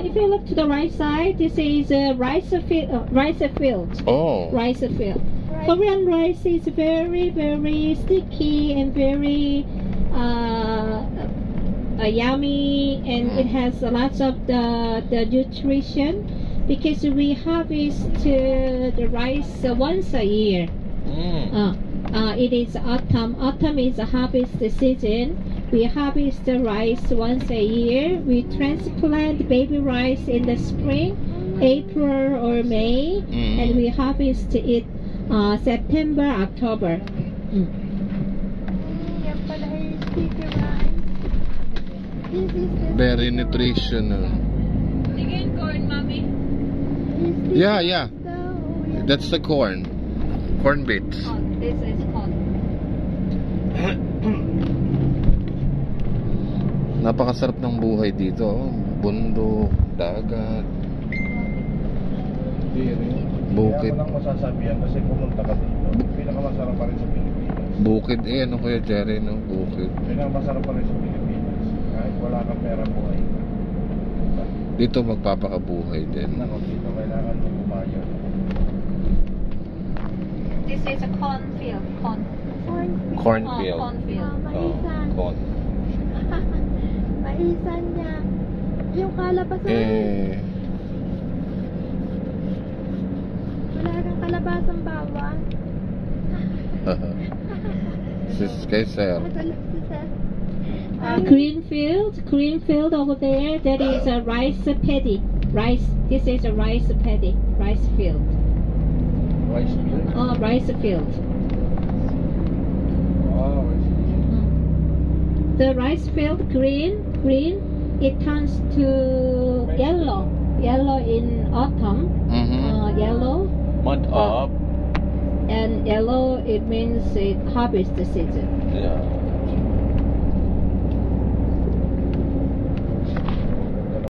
If you look to the right side, this is a rice field. Oh. Rice field. Korean rice is very, very sticky and very yummy, and it has lots of the nutrition because we harvest the rice once a year. It is autumn. Autumn is a harvest season. We harvest the rice once a year. We transplant baby rice in the spring, April or May, and we harvest it September, October. Very nutritional. Again, corn, mommy. Yeah. That's the corn. Corn bits. This is corn. Napakasarap ng buhay dito. Bundok, dagat, bukid. Kaya ko lang masasabihan kasi pumunta ka dito. Pinakamasarap pa rin sa Pilipinas. Bukid ano Kuya Jerry, no? Bukid. Pinakamasarap pa rin sa Pilipinas. Kahit wala kang pera, buhay ka. Dito magpapakabuhay din. Nako, dito kailangan mo bumayad. This is a cornfield. Cornfield. Cornfield. Corn. Maisan niya. Yung kalabasan. Wala kang kalabasang bawang. Sis kay sir. Green field over there. That is a rice paddy. This is a rice paddy. Rice field. Rice field? Oh, rice field. Oh, The rice field green. It turns to yellow in autumn. Yellow. Month up. And yellow, it means it harvest season. Yeah.